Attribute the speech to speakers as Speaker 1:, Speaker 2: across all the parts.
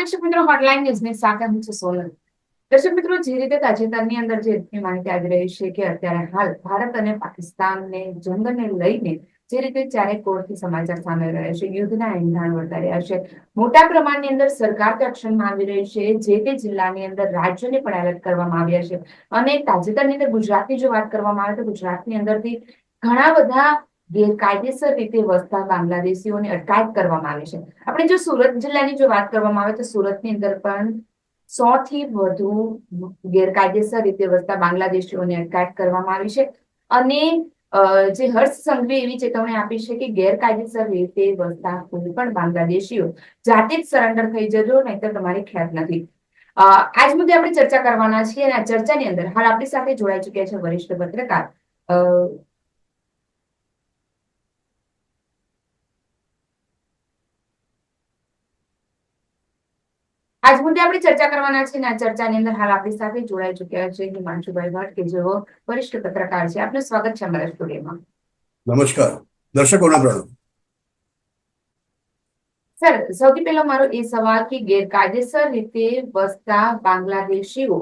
Speaker 1: દર્શક મિત્રો, હોટલાઇન ન્યૂઝની સાથે હું છું સોનલ. દર્શક મિત્રો, જે રીતે તાજેતરની અંદર જે રીતની માહિતી આવી રહી છે કે અત્યારે હાલ ભારત અને પાકિસ્તાનને જંગને લઈને જે રીતે ચારે કોરથી સમાચાર સામે રહ્યા છે, યુદ્ધના એંધાણ વર્તાઈ રહ્યા છે, મોટા પ્રમાણની અંદર સરકાર એક્શનમાં આવી રહી છે. જે તે જિલ્લાની અંદર રાજ્યોને પણ એલર્ટ કરવામાં આવ્યા છે. અને તાજેતરની અંદર ગુજરાતની જો વાત કરવામાં આવે તો ગુજરાતની અંદરથી ઘણા બધા ગેરકાયદેસર રીતે વસતા બાંગ્લાદેશીઓની અટકાયત કરવામાં આવી છે. આપણે જો સુરત જિલ્લાની જો વાત કરવામાં આવે તો સુરતની અંદર પણ 100 થી વધુ ગેરકાયદેસર રીતે વસતા બાંગ્લાદેશીઓની અટકાયત કરવામાં આવી છે. અને જે હર્ષ સંઘવી એવી ચેતવણી આપી છે કે ગેરકાયદેસર રીતે વસતા કોઈ પણ બાંગ્લાદેશીઓ જાતે જ સરેન્ડર થઈ જજો, નહીતર તમારી ખેર નથી. આજ મુદ્દે આપણે ચર્ચા કરવાના છીએ અને આ ચર્ચાની અંદર હાલ આપણી સાથે જોડાઈ ચુક્યા છે વરિષ્ઠ પત્રકાર આજ મુદ્દે આપણે ચર્ચા કરવાના છે અને આ ચર્ચાની અંદર હાલ આપણી સાથે જોડાઈ ચુક્યા છે હિમાંશુભાઈ ભટ્ટ, કે જેઓ વરિષ્ઠ પત્રકાર છે. આપનું સ્વાગત છે અમારા સ્ટુડિયોમાં.
Speaker 2: નમસ્કાર, દર્શકોને પ્રણામ.
Speaker 1: સર, સૌથી પહેલો મારો એ સવાલ કે ગેરકાયદેસર રીતે વસતા બાંગ્લાદેશીઓ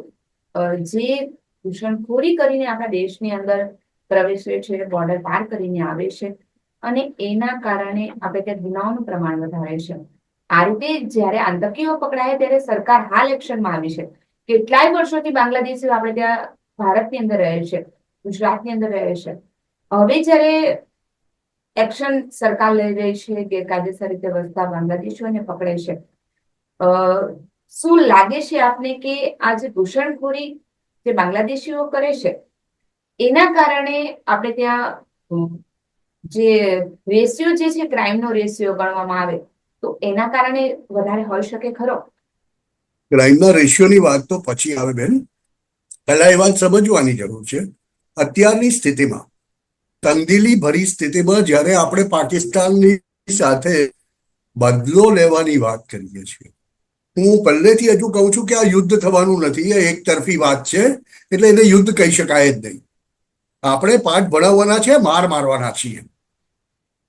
Speaker 1: જે ઘૂસણખોરી કરીને આપણા દેશની અંદર પ્રવેશે છે, બોર્ડર પાર કરીને આવે છે અને એના કારણે આપણે ત્યાં ગુનાઓનું પ્રમાણ વધારે છે. આ રીતે જ્યારે આતંકીઓ પકડાય ત્યારે સરકાર હાલ એક્શનમાં આવી છે. કેટલાય વર્ષોથી બાંગ્લાદેશીઓ આપણે ત્યાં ભારતની અંદર રહે છે, ગુજરાતની અંદર રહે છે. હવે જ્યારે એક્શન સરકાર લઈ રહી છે, ગેરકાયદેસર રીતે વસતા બાંગ્લાદેશીઓને પકડે છે, શું લાગે છે આપને કે આ જે ઘૂસણખોરી જે બાંગ્લાદેશીઓ કરે છે એના કારણે આપણે ત્યાં જે રેશિયો જે છે, ક્રાઇમનો રેશિયો ગણવામાં આવે તો એના કારણે વધારે હોઈ શકે ખરો?
Speaker 2: ક્રાઇમના રેશિયોની વાત તો પછી આવે બેન. પહેલા એ વાત સમજવાની જરૂર છે. અત્યારની સ્થિતિમાં, તંગદિલી ભરી સ્થિતિમાં જ્યારે આપણે પાકિસ્તાનની સાથે બદલો લેવાની વાત કરીએ છીએ, હું પહેલેથી હજુ કહું છું કે આ યુદ્ધ થવાનું નથી. એ એક તરફી વાત છે, એટલે એને યુદ્ધ કહી શકાય જ નહીં. આપણે પાઠ ભણાવવાના છે, માર મારવાના છીએ.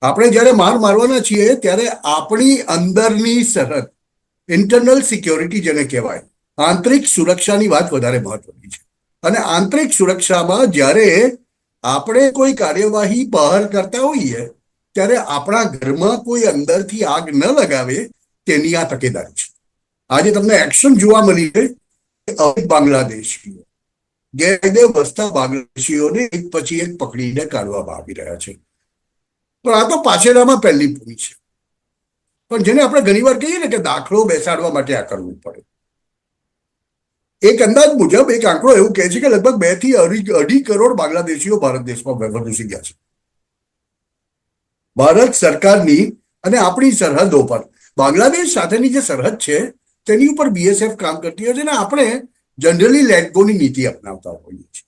Speaker 2: આપણે જ્યારે માર મારવાના છીએ ત્યારે આપણી અંદરની સરહદ, ઇન્ટરનલ સિક્યોરિટી જેને કહેવાય, આંતરિક સુરક્ષાની વાત વધારે મહત્વની છે. અને આંતરિક સુરક્ષામાં જ્યારે આપણે કોઈ કાર્યવાહી બહાર કરતા હોઈએ ત્યારે આપણા ઘરમાં કોઈ અંદરથી આગ ન લગાવે તેની આ તકેદારી છે. આજે તમને એક્શન જોવા મળી છે. બાંગ્લાદેશીઓ, ગેરકાયદે વસતા બાંગ્લાદેશીઓને એક પછી એક પકડીને કાઢવામાં આવી રહ્યા છે. પણ આ તો પાછળમાં પહેલી ભૂમિ છે. પણ જેને આપણે ઘણીવાર કહીએ ને કે દાખલો બેસાડવા માટે આ કરવું પડે. એક અંદાજ મુજબ એક આંકડો એવું કહે છે કે લગભગ 2 થી અઢી કરોડ બાંગ્લાદેશીઓ ભારત દેશમાં ઘૂસી ગયા છે. ભારત સરકારની અને આપણી સરહદો પર, બાંગ્લાદેશ સાથેની જે સરહદ છે તેની ઉપર બીએસએફ કામ કરતી હોય છે અને આપણે જનરલી લેટ ગોની નીતિ અપનાવતા હોઈએ છીએ.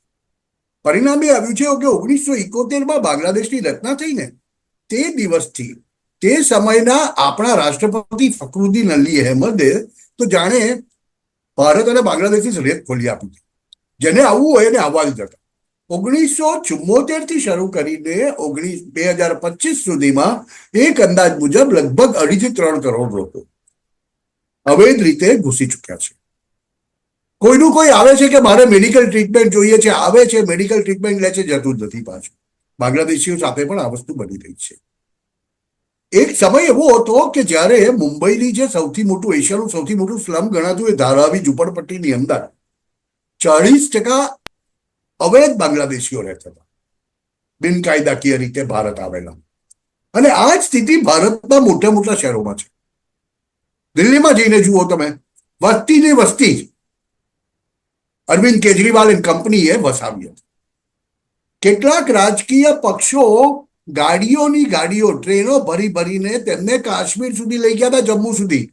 Speaker 2: પરિણામ એ આવ્યું છે કે 1971માં બાંગ્લાદેશની રચના થઈને તે દિવસથી તે સમયના આપણા રાષ્ટ્રપતિ ફખરુદ્દીન અલી અહેમદે તો જાણે ભારત અને બાંગ્લાદેશની સરહદ ખોલી આપી હતી. જેને આવવું હોય એને આવવા જ જતા. 1974 થી શરૂ કરીને 2025 સુધીમાં એક અંદાજ મુજબ લગભગ 2.5 થી 3 કરોડ લોકો અવૈધ રીતે ઘૂસી ચૂક્યા છે. કોઈનું કોઈ આવે છે કે મારે મેડિકલ ટ્રીટમેન્ટ જોઈએ છે, આવે છે, મેડિકલ ટ્રીટમેન્ટ લે છે, જતું જ નથી પાછું. બાંગ્લાદેશીઓ સાથે પણ આ વસ્તુ બની રહી છે. એક સમય એવો હતો કે જ્યારે મુંબઈની જે સૌથી મોટું, એશિયાનું સૌથી મોટું સ્લમ ગણાતું એ ધારાવી ઝુંપડપટ્ટીની અંદર 40% અવૈધ બાંગ્લાદેશીઓ રહેતા હતા, બિનકાયદાકીય રીતે ભારત આવેલા. અને આ જ સ્થિતિ ભારતના મોટા મોટા શહેરોમાં છે. દિલ્હીમાં જઈને જુઓ તમે, વસ્તીની વસ્તી અરવિંદ કેજરીવાલ એન્ડ કંપનીએ વસાવી હતી. કેટલાક રાજકીય પક્ષો ગાડીઓની ગાડીઓ, ટ્રેનો ભરી ભરીને તેમને કાશ્મીર સુધી લઈ ગયા હતા, જમ્મુ સુધી.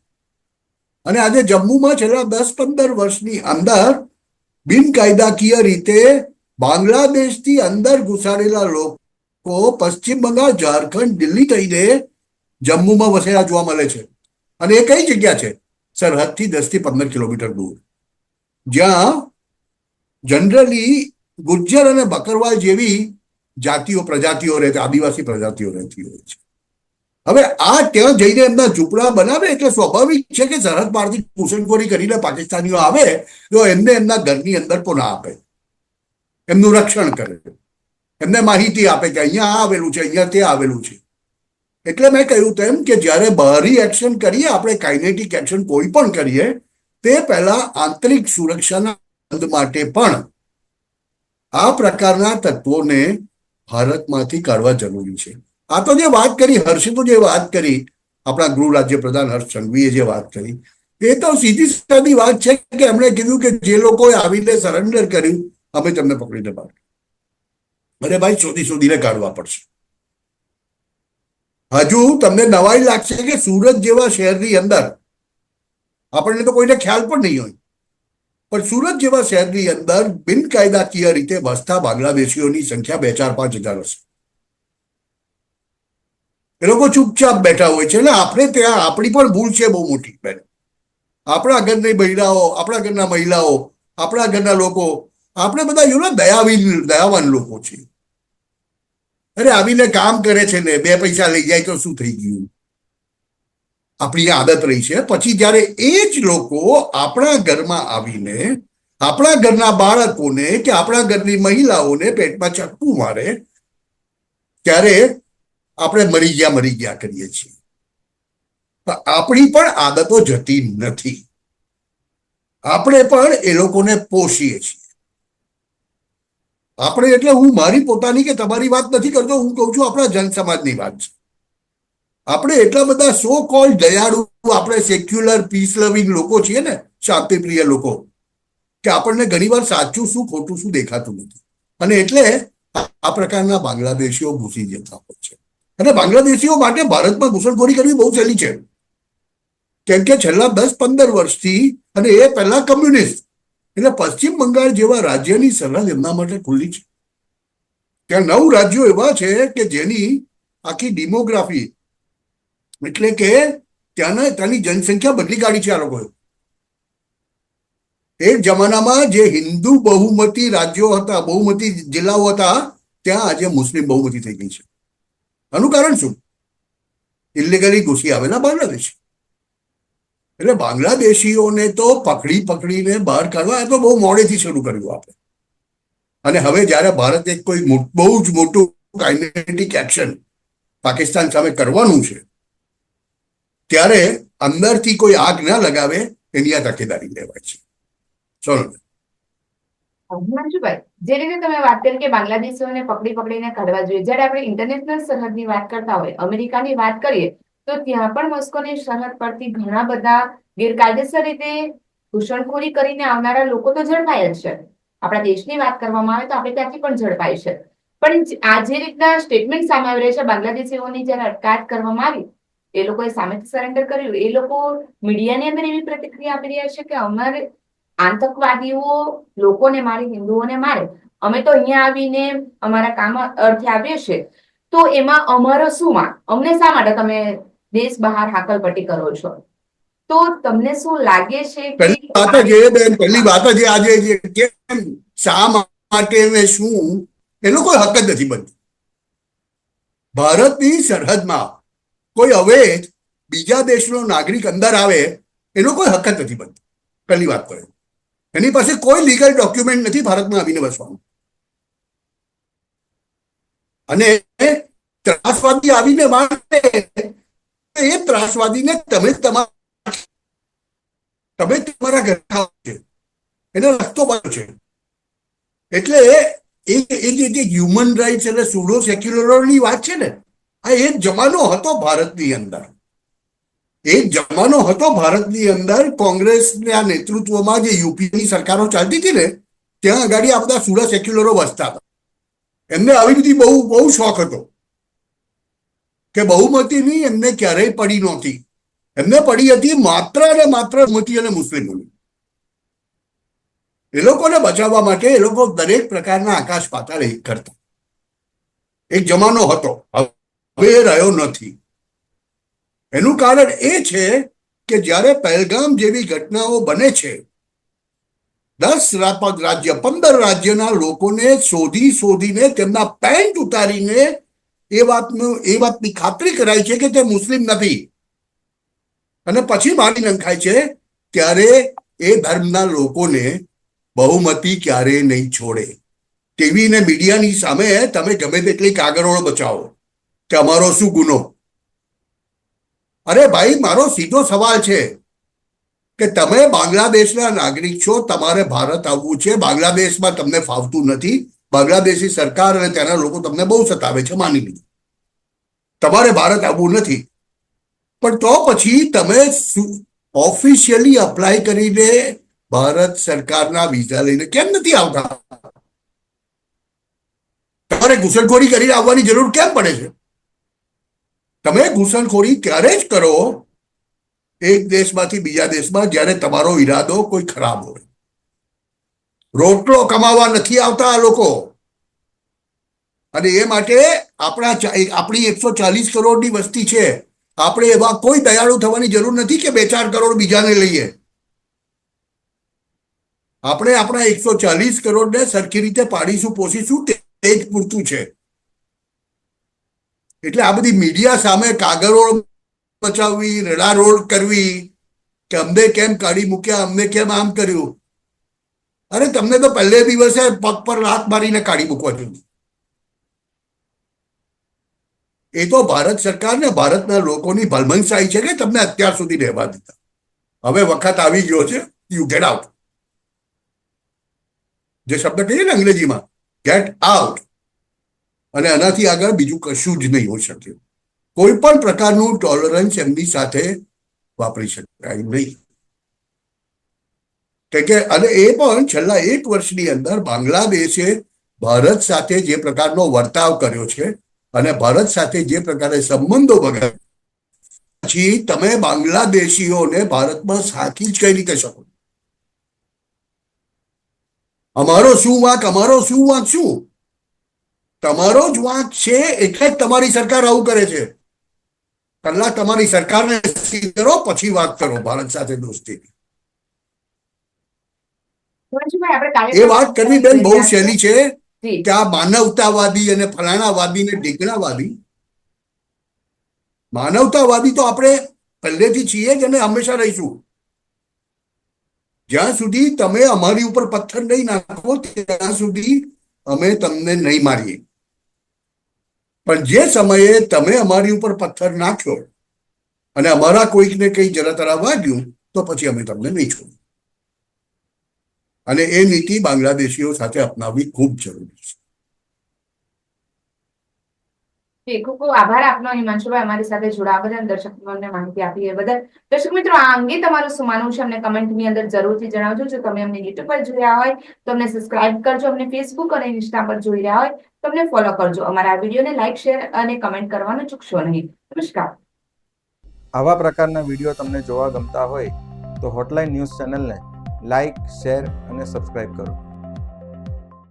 Speaker 2: અને આજે જમ્મુમાં છેલ્લા 10-15 વર્ષની અંદર બિનકાયદાકીય રીતે બાંગ્લાદેશથી અંદર ઘુસાડેલા લોકો પશ્ચિમ બંગાળ, ઝારખંડ, દિલ્હી થઈને જમ્મુમાં વસેલા જોવા મળે છે. અને એ કઈ જગ્યા છે? સરહદથી 10 થી 15 કિલોમીટર દૂર, જ્યાં જનરલી ગુજ્જર અને બકરવાલ જેવી જાતિઓ, પ્રજાતિઓ રહેતી, આદિવાસી પ્રજાતિઓ રહેતી હોય છે. હવે આ ત્યાં જઈને એમના ઝૂંપડા બનાવે એટલે સ્વાભાવિક છે કે સરહદ પારથી ઘૂસણખોરી કરીને પાકિસ્તાનીઓ આવે તો એમને એમના ઘરની અંદર પુનઃ આપે, એમનું રક્ષણ કરે, એમને માહિતી આપે કે અહીંયા આ આવેલું છે, અહીંયા તે આવેલું છે. એટલે મેં કહ્યું તેમ કે જ્યારે બહારી એક્શન કરીએ, આપણે કાઇનેટિક એક્શન કોઈ પણ કરીએ, તે પહેલા આંતરિક સુરક્ષાના બંધ માટે પણ આ પ્રકારના તત્વોને ભારતમાંથી કાઢવા જરૂરી છે. આ તો જે વાત કરી હર્ષે, તો જે વાત કરી આપણા ગૃહ રાજ્ય પ્રધાન હર્ષ સંઘવીએ જે વાત કરી, એ તો સીધી સાદી વાત છે કે એમણે કીધું કે જે લોકોએ આવીને સરેન્ડર કર્યું, અમે તમને પકડીને બહાર. અરે ભાઈ, શોધીને કાઢવા પડશે. હજુ તમને નવાઈ લાગશે કે સુરત જેવા શહેરની અંદર, આપણને તો કોઈને ખ્યાલ પણ નહીં હોય, પણ સુરત જેવા શહેરની અંદર બિનકાયદાકીય રીતે વસતા બાંગ્લાદેશીઓની સંખ્યા 2,000-5,000 હશે. એ લોકો ચૂપચાપ બેઠા હોય છે. એટલે આપણે ત્યાં આપણી પણ ભૂલ છે બહુ મોટી બેન. આપણા ઘરની મહિલાઓ, આપણા ઘરના મહિલાઓ, આપણા ઘરના લોકો, આપણે બધા દયાવાન લોકો છીએ. અરે આવીને કામ કરે છે ને 2 પૈસા લઈ જાય તો શું થઈ ગયું? આપણી આદત રહી છે. પછી જ્યારે એ જ લોકો આપણા ઘરમાં આવીને આપણા ઘરના બાળકોને કે આપણા ઘરની મહિલાઓને પેટમાં ચપ્પુ મારે, ત્યારે આપણે મરી ગયા કરીએ છીએ. આપણી પણ આદતો જતી નથી. આપણે પણ એ લોકોને પોષીએ છીએ. આપણે એટલે હું મારી પોતાની કે તમારી વાત નથી કરતો, હું કહું છું આપણા જનસમાજની વાત છે. આપણે એટલા બધા સો કોલ્ડ દયાળુ, આપણે સેક્યુલર પીસ લવિંગ લોકો છીએ ને, શાંતિપ્રિય લોકો, કે આપણને ઘણીવાર સાચું શું ખોટું શું દેખાતું નથી. અને એટલે આ પ્રકારના બાંગ્લાદેશીઓ ઘૂસી જતા હોય છે. અને બાંગ્લાદેશીઓ માટે ભારતમાં ઘૂસણખોરી કરવી બહુ સહેલી છે, કેમ કે છેલ્લા 10-15 વર્ષથી, અને એ પહેલા કમ્યુનિસ્ટ, એટલે પશ્ચિમ બંગાળ જેવા રાજ્યની સરહદ એમના માટે ખુલ્લી છે. ત્યાં 9 રાજ્યો એવા છે કે જેની આખી ડિમોગ્રાફી, એટલે કે ત્યાંની જનસંખ્યા બદલી કાઢી છે આ લોકોએ. એક જમાનામાં જે હિન્દુ બહુમતી રાજ્યો હતા, બહુમતી જિલ્લાઓ હતા, ત્યાં આજે મુસ્લિમ બહુમતી થઈ ગઈ છે. આનું કારણ શું? ઇલીગલી ઘૂસી આવેલા બાંગ્લાદેશી. એટલે બાંગ્લાદેશીઓને તો પકડીને બહાર કાઢવા, એ તો બહુ મોડેથી શરૂ કર્યું આપણે. અને હવે જ્યારે ભારતે કોઈ બહુ જ મોટું કાઇનેટિક એક્શન પાકિસ્તાન સામે કરવાનું છે, ત્યારે અંદરથી કોઈ આગ ના લગાવે એની આ તકેદારી લેવાય છે. ચલો
Speaker 1: હિમાંશુભાઈ, જે રીતે તમે વાત કરી કે બાંગ્લાદેશીઓને પકડીને કાઢવા જોઈએ, જ્યારે આપણે ઇન્ટરનેશનલ સરહદની વાત કરતા હોય, અમેરિકાની વાત કરીએ, તો ત્યાં પણ મોસ્કોની સરહદ પરથી ઘણા બધા ગેરકાયદેસર રીતે ઘૂસણખોરી કરીને આવનારા લોકો તો ઝડપાય જ છે. આપણા દેશની વાત કરવામાં આવે તો આપણે ત્યાંથી પણ ઝડપાય છે. પણ આ જે રીતના સ્ટેટમેન્ટ સામે આવી રહ્યા છે, બાંગ્લાદેશીઓની જયારે અટકાયત કરવામાં આવી, એ લોકોએ સામેથી સરેન્ડર કર્યું, એ લોકો મીડિયાની અંદર એવી પ્રતિક્રિયા આપી રહ્યા છે કે અમારે આતંકવાદીઓ લોકોને મારે, હિન્દુઓને મારે, અમે તો અહીંયા આવીને અમારા કામ અર્થે આવીએ છીએ, તો એમાં અમારો શું વાંક? અમને શા માટે તમે દેશ બહાર હાકલપટ્ટી કરો છો? તો તમને શું લાગે છે કે
Speaker 2: પહેલી વાત જ આજે કેમ, શા માટે ને શું, એનો કોઈ હક જ નથી બનતો. ભારતની સરહદમાં કોઈ અવૈધ બીજા દેશનો નાગરિક અંદર આવે એનો કોઈ હક જ નથી બનતો. પહેલી વાત તો એની પાસે કોઈ લીગલ ડોક્યુમેન્ટ નથી ભારતમાં આવીને બસવાનું. અને ત્રાસવાદી આવીને મારે, એ ત્રાસવાદીને તમે તમારા ઘરે છે, એનો રસ્તો બંધ છે. એટલે એ જે હ્યુમન રાઇટ્સ એટલે સુડો સેક્યુલરોની વાત છે ને, આ એક જમાનો હતો ભારતની અંદર. એક જમાનો હતો ભારતની અંદર કોંગ્રેસના નેતૃત્વમાં જે યુપીની સરકારો ચાલતી હતી ને, ત્યાં આગળ આ બધા સુડા સેક્યુલરો વસતા હતા. એમને આવી બધી બહુ શોખ હતો કે બહુમતીની એમને ક્યારેય પડી નહોતી. એમને પડી હતી માત્ર અને માત્ર બહુમતી અને મુસ્લિમોની. એ લોકોને બચાવવા માટે એ લોકો દરેક પ્રકારના આકાશ પાતાળ કરતા. એક જમાનો હતો, હવે રહ્યો નથી. એનું કારણ એ છે કે જ્યારે પહેલગામ જેવી ઘટનાઓ બને છે, 10 રાજ્ય 15 રાજ્યના લોકોને શોધીને તેમના પેન્ટ ઉતારીને એ વાતની ખાતરી કરાય છે કે તે મુસ્લિમ નથી, અને પછી મારી નંખાય છે, ત્યારે એ ધર્મના લોકોને બહુમતી ક્યારેય નહીં છોડે. ટીવી ને મીડિયાની સામે તમે ગમે તેટલી કાગળોળો બચાવો કે અમારો શું ગુનો. અરે ભાઈ, મારો સીધો સવાલ છે કે તમે બાંગ્લાદેશના નાગરિક છો, તમારે ભારત આવવું છે, બાંગ્લાદેશમાં તમને ફાવતું નથી, બાંગ્લાદેશી સરકાર અને ત્યાંના લોકો તમને બહુ સતાવે છે, માની લીધું, તમારે ભારત આવવું નથી, પણ તો પછી તમે ઓફિશિયલી અપ્લાય કરીને ભારત સરકારના વિઝા લઈને કેમ નથી આવતા? તમારે ઘૂસણખોરી કરીને આવવાની જરૂર કેમ પડે છે? તમે ઘૂસણખોરી ત્યારે જ કરો એક દેશમાંથી બીજા દેશમાં જ્યારે તમારો ઈરાદો કોઈ ખરાબ હોય. રોટલો કમાવા નથી આવતા આ લોકો, અને એ માટે આપણી 140 કરોડની વસ્તી છે, આપણે એવા કોઈ દયાળુ થવાની જરૂર નથી કે 2-4 કરોડ બીજાને લઈએ. આપણે આપણા 140 કરોડને સરખી રીતે પાડીશું, પોષીશું, તે જ પૂરતું છે. એટલે આ બધી મીડિયા સામે કાગળો બચાવવી, રડારોડ કરવી કે અમને કેમ કાઢી મૂક્યા, અમને કેમ આમ કર્યું, અરે તમને તો પહેલે દિવસે પગ પર લાત મારીને કાઢી મૂકવા જોઈએ. એ તો ભારત સરકાર ને ભારતના લોકોની ભલમનસાઈ છે કે તમને અત્યાર સુધી રહેવા દીધા. હવે વખત આવી ગયો છે, યુ ગેટ આઉટ. જે શબ્દ કહીએ ને અંગ્રેજીમાં, ગેટ આઉટ. અને આનાથી આગળ બીજું કશું જ નહીં હોઈ શકે. કોઈ પણ પ્રકારનું ટોલરન્સ એમની સાથે વાપરી શકાય નહીં. કે અને એ પણ છેલ્લા 1 વર્ષની અંદર બાંગ્લાદેશે ભારત સાથે જે પ્રકારનો વર્તાવ કર્યો છે અને ભારત સાથે જે પ્રકારે સંબંધો બગાડ્યા, પછી તમે બાંગ્લાદેશીઓને ભારતમાં સાથી જ કઈ રીતે શકો? અમારો શું વાંક, અમારો શું વાંક? શું તમારો જ વાંક છે, એટલે જ તમારી સરકાર આવું કરે છે. પહેલા તમારી સરકારને કરો, પછી વાત કરો ભારત સાથે દોસ્તી. એ વાત કરવી બેન બહુ સહેલી છે કે આ માનવતાવાદી અને ફલાણાવાદી ને ઢીકણાવાદી. માનવતાવાદી તો આપણે પહેલેથી છીએ જ અને હંમેશા રહીશું. જ્યાં સુધી તમે અમારી ઉપર પથ્થર નહીં નાખો ત્યાં સુધી અમે તમને નહીં મારીએ. પણ જે સમયે તમે અમારી ઉપર પથ્થર નાખ્યો અને અમારા કોઈકને કઈ જરા તરા વાગ્યું, તો પછી અમે તમને નહીં છોડીએ. અને એ નીતિ બાંગ્લાદેશીઓ સાથે અપનાવવી ખૂબ જરૂરી છે.
Speaker 1: ખૂબ ખૂબ આભાર આપનો હિમાંશુભાઈ, અમારી સાથે જોડાવા બદલ, દર્શકોને માહિતી આપી એ બદલ. દર્શક મિત્રો, આ અંગે તમારું શું માનવું છે અમને કમેન્ટની અંદર જરૂરથી જણાવજો. જો તમે અમને યુટ્યુબ પર જોઈ રહ્યા હોય તો અમને સબસ્ક્રાઇબ કરજો, અમને ફેસબુક અને ઇન્સ્ટા પર જોઈ રહ્યા હોય તો અમને ફોલો કરજો. અમારા આ વિડીયોને લાઈક, શેર અને કમેન્ટ કરવાનું ચૂકશો નહીં. નમસ્કાર.
Speaker 3: આવા પ્રકારના વિડીયો તમને જોવા ગમતા હોય તો હોટલાઇન ન્યૂઝ ચેનલને લાઈક, શેર અને સબસ્ક્રાઇબ કરો.